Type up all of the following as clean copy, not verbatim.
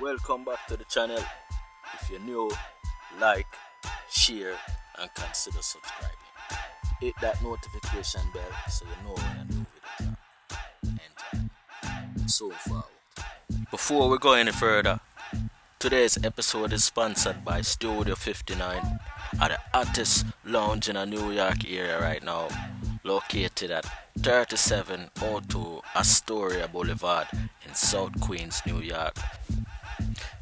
Welcome back to the channel. If you're new, like, share, and consider subscribing. Hit that notification bell so you know when a new video drop. Enjoy. So forward. Before we go any further, today's episode is sponsored by Studio 59, at the hottest lounge in the New York area right now, located at 3702 Astoria Boulevard in South Queens, New York.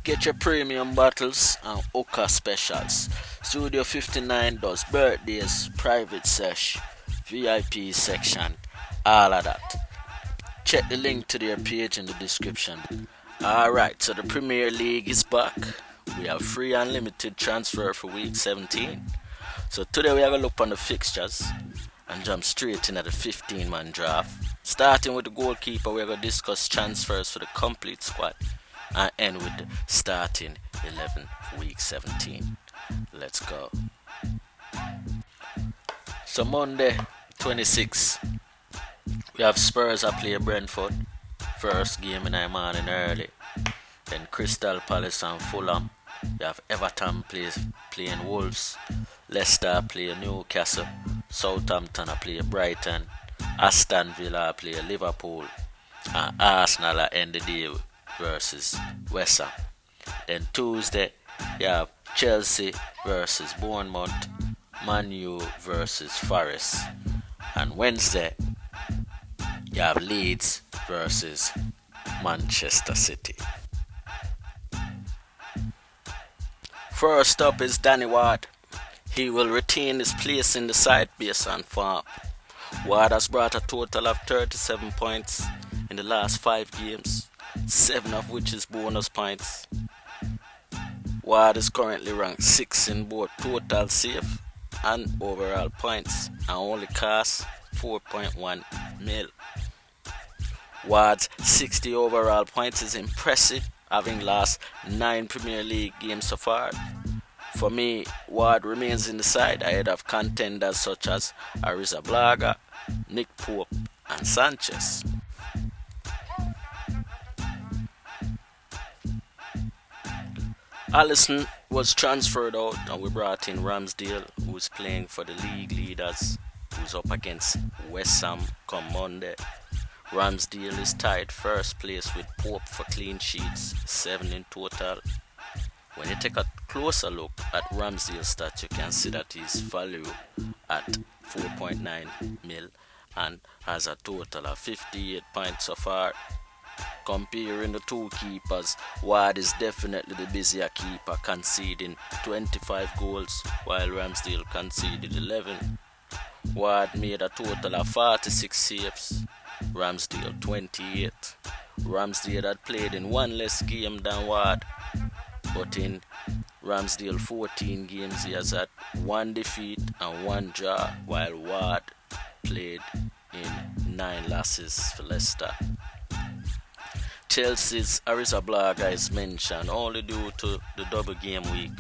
Get your premium bottles and Oka specials. Studio 59 does birthdays, private sesh, VIP section, all of that. Check the link to their page in the description. Alright, so the Premier League is back. We have free unlimited transfer for week 17. So today we have a look on the fixtures and jump straight into the 15-man draft. Starting with the goalkeeper, we're going to discuss transfers for the complete squad and end with the starting 11 for week 17. Let's go. So Monday 26, we have Spurs that play Brentford. First game in the morning early. Then Crystal Palace and Fulham. You have Everton playing Wolves. Leicester play Newcastle. Southampton play Brighton. Aston Villa play Liverpool. And Arsenal end the day versus West Ham. Then Tuesday, you have Chelsea versus Bournemouth, Man U versus Forest. And Wednesday, you have Leeds versus Manchester City. First up is Danny Ward. He will retain his place in the side based on form. Ward has brought a total of 37 points in the last 5 games, 7 of which is bonus points. Ward is currently ranked 6th in both total save and overall points and only costs 4.1 mil. Ward's 60 overall points is impressive, having lost 9 Premier League games so far. For me, Ward remains in the side ahead of contenders such as Arrizabalaga, Nick Pope and Sanchez. Allison was transferred out and we brought in Ramsdale, who is playing for the league leaders, who's up against West Ham come Monday. Ramsdale is tied first place with Pope for clean sheets, 7 in total. When you take a closer look at Ramsdale's stats, you can see that his value at 4.9 mil and has a total of 58 points so far. Comparing the two keepers, Ward is definitely the busier keeper, conceding 25 goals while Ramsdale conceded 11. Ward made a total of 46 saves, Ramsdale 28. Ramsdale had played in 1 less game than Ward, but in Ramsdale 14 games he has had 1 defeat and 1 draw, while Ward played in 9 losses for Leicester. Chelsea's Arrizabalaga is mentioned only due to the double game week,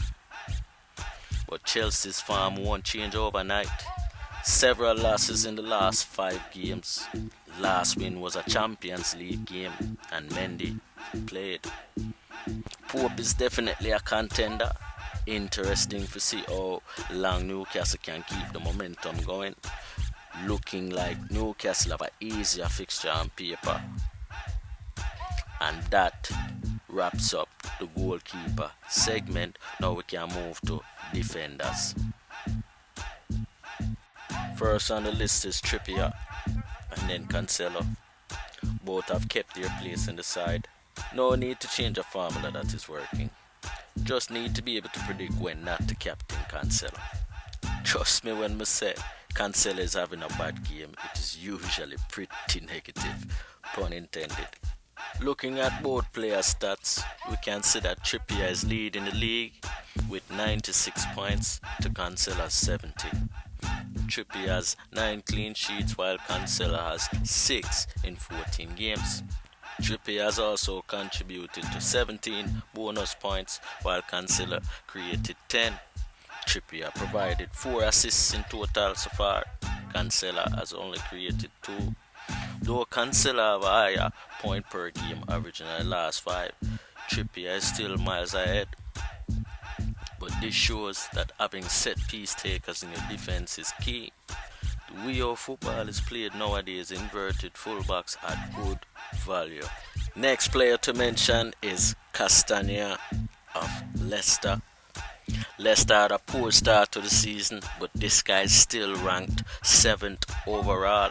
but Chelsea's form won't change overnight. Several losses in the last 5 games. Last win was a Champions League game and Mendy played. Pope is definitely a contender. Interesting to see how long Newcastle can keep the momentum going. Looking like Newcastle have an easier fixture on paper. And that wraps up the goalkeeper segment. Now we can move to defenders. First on the list is Trippier and then Cancelo. Both have kept their place in the side. No need to change a formula that is working. Just need to be able to predict when not to captain Cancelo. Trust me when I say Cancelo is having a bad game, it is usually pretty negative, pun intended. Looking at both players' stats, we can see that Trippier is leading the league with 96 points to Cancelo's 70. Trippier has 9 clean sheets while Cancelo has 6 in 14 games. Trippier has also contributed to 17 bonus points while Cancelo created 10. Trippier provided 4 assists in total so far. Cancelo has only created 2. Though Cancelo have a higher point per game average in the last 5, Trippier is still miles ahead. But this shows that having set piece takers in your defense is key. The way our football is played nowadays, inverted fullbacks at good value. Next player to mention is Castagna of Leicester. Leicester had a poor start to the season, but this guy is still ranked 7th overall.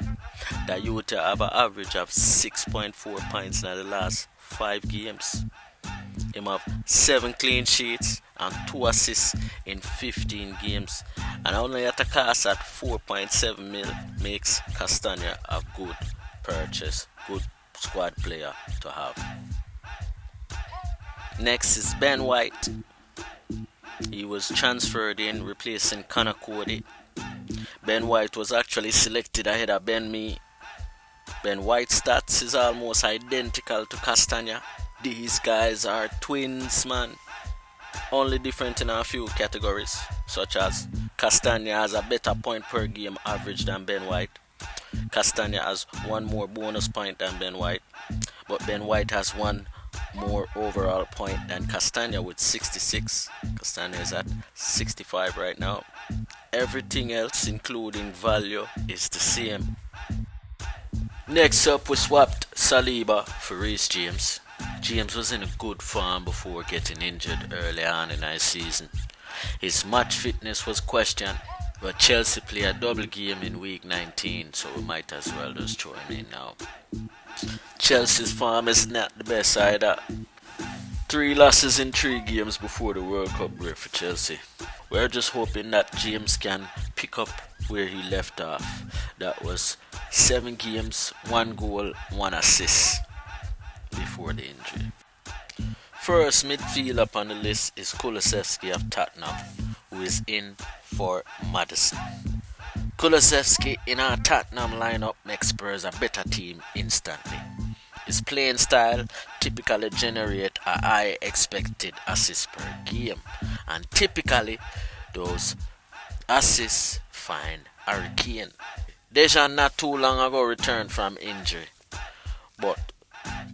The youth have an average of 6.4 points in the last 5 games. Him have 7 clean sheets and 2 assists in 15 games, and only at a cost at 4.7 mil makes Castagna a good purchase, good squad player to have. Next is Ben White. He was transferred in, replacing Connor Cody. Ben White was actually selected ahead of Ben Mee. Ben White's stats is almost identical to Castagna. These guys are twins, man. Only different in a few categories, such as Castagna has a better point per game average than Ben White. Castagna has 1 more bonus point than Ben White, but Ben White has 1 more overall point than Castagna with 66. Castagna is at 65 right now. Everything else, including value, is the same. Next up, we swapped Saliba for Reece James. James was in a good form before getting injured early on in the season. His match fitness was questioned, but Chelsea play a double game in week 19, so we might as well just throw him in now. Chelsea's form is not the best either. 3 losses in 3 games before the World Cup break for Chelsea. We're just hoping that James can pick up where he left off. That was 7 games, 1 goal, 1 assist before the injury. First midfield up on the list is Kulusevski of Tottenham, who is in for Maddison. Kulusevski in our Tottenham lineup makes Spurs a better team instantly. His playing style typically generates a high expected assists per game, and typically those assists find Harry Kane. Dejan not too long ago returned from injury, but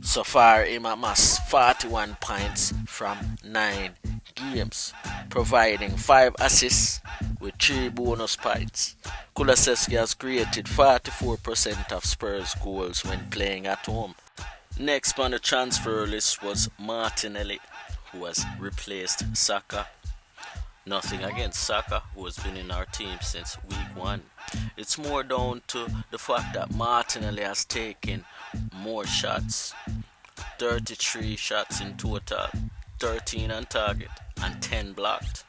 so far he amassed 41 points from 9 games, providing 5 assists with 3 bonus points. Kulusevski has created 44% of Spurs goals when playing at home. Next on the transfer list was Martinelli, who has replaced Saka. Nothing against Saka, who has been in our team since week 1. It's more down to the fact that Martinelli has taken more shots, 33 shots in total, 13 on target and 10 blocked.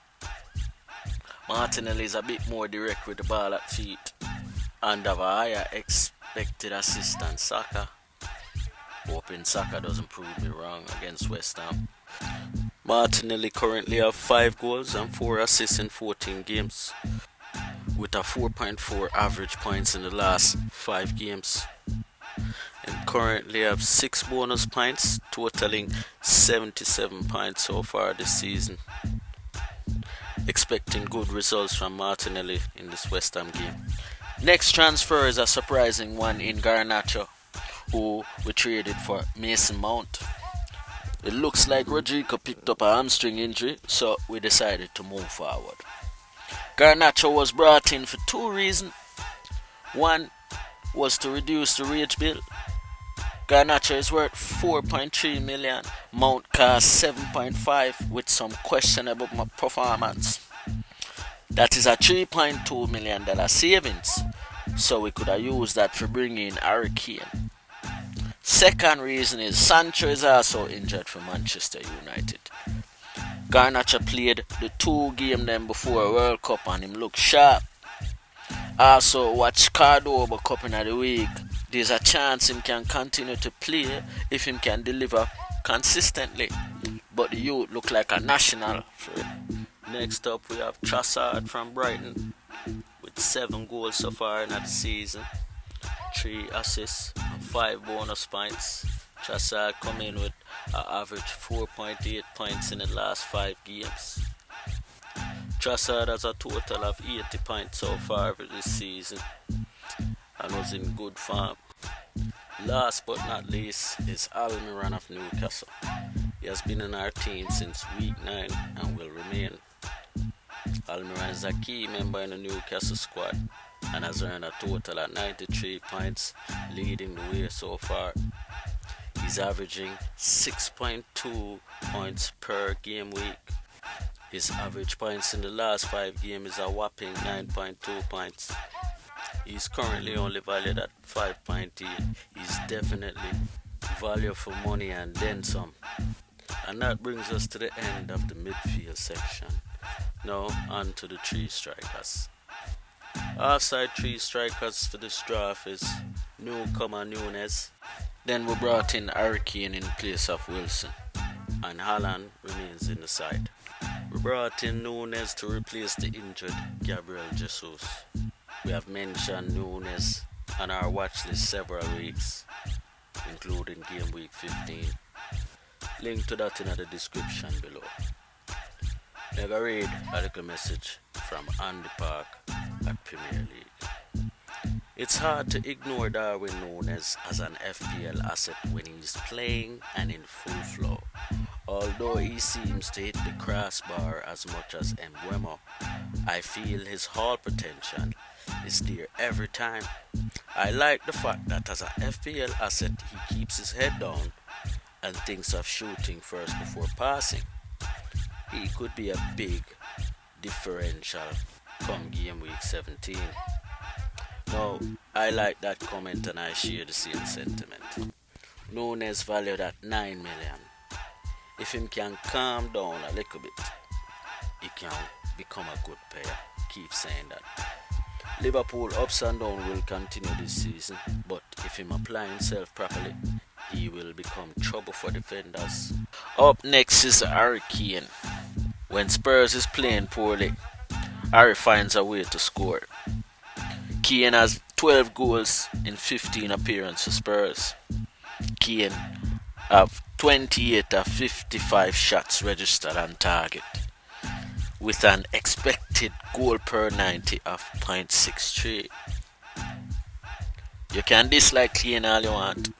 Martinelli is a bit more direct with the ball at feet and have a higher expected assist than Saka. Hoping Saka doesn't prove me wrong against West Ham. Martinelli currently have 5 goals and 4 assists in 14 games, with a 4.4 average points in the last 5 games. And currently have 6 bonus points, totaling 77 points so far this season. Expecting good results from Martinelli in this West Ham game. Next transfer is a surprising one in Garnacho, who we traded for Mason Mount. It looks like Rodrigo picked up a hamstring injury, so we decided to move forward. Garnacho was brought in for 2 reasons. One was to reduce the wage bill. Garnacho is worth 4.3 million. Mount cost 7.5 with some questionable performance. That is a $3.2 million savings, so we could have used that for bringing in Harry Kane. Second reason is Sancho is also injured for Manchester United. Garnacho played the 2 games then before World Cup and him looked sharp. Also watch Cordoba Cup in the week. There's a chance him can continue to play if him can deliver consistently. But the youth look like a national for it. Next up we have Trossard from Brighton with 7 goals so far in the season, 3 assists and 5 bonus points. Trossard come in with an average 4.8 points in the last 5 games. Trossard has a total of 80 points so far for this season and was in good form. Last but not least is Almiron of Newcastle. He has been in our team since week 9 and will remain. Almiron is a key member in the Newcastle squad and has earned a total of 93 points, leading the way so far. He's averaging 6.2 points per game week. His average points in the last 5 games is a whopping 9.2 points. He's currently only valued at 5.8. He's definitely value for money and then some. And that brings us to the end of the midfield section. Now on to the 3 strikers. Offside 3 strikers for this draft is newcomer Nunes. Then we brought in Yardie in place of Wilson, and Haaland remains in the side. We brought in Nunes to replace the injured Gabriel Jesus. We have mentioned Nunes on our watch list several weeks, including Gameweek 15. Link to that in the description below. Let me read a little message from Andy Park at Premier League. It's hard to ignore Darwin Nunes as an FPL asset when he's playing and in full flow. Although he seems to hit the crossbar as much as Mbeumo, I feel his haul potential is there every time. I like the fact that as an FPL asset he keeps his head down and thinks of shooting first before passing. He could be a big differential come game week 17. No, I like that comment and I share the same sentiment. Nunes valued at 9 million. If him can calm down a little bit, he can become a good player. Keep saying that. Liverpool ups and downs will continue this season, but if him apply himself properly, he will become trouble for defenders. Up next is Yardie. When Spurs is playing poorly, Harry finds a way to score. Kane has 12 goals in 15 appearances for Spurs. Kane have 28 of 55 shots registered on target, with an expected goal per 90 of 0.63. You can dislike Kane all you want.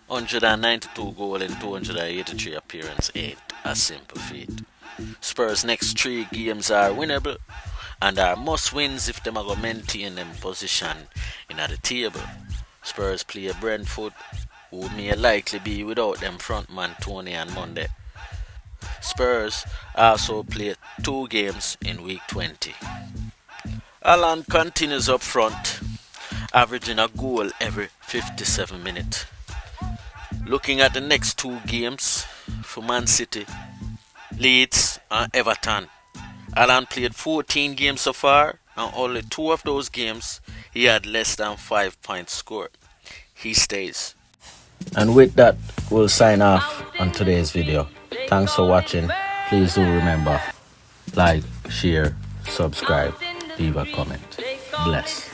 192 goal in 283 appearance ain't a simple feat. Spurs' next 3 games are winnable and are must wins if them are going to maintain them position in the table. Spurs play Brentford, who may likely be without them frontman Tony on Monday. Spurs also play 2 games in week 20. Haaland continues up front, averaging a goal every 57 minutes. Looking at the next 2 games for Man City, Leeds and Everton, Haaland played 14 games so far, and only 2 of those games he had less than 5 points scored. He stays. And with that, we'll sign off on today's video. Thanks for watching. Please do remember, like, share, subscribe, leave a comment. Bless.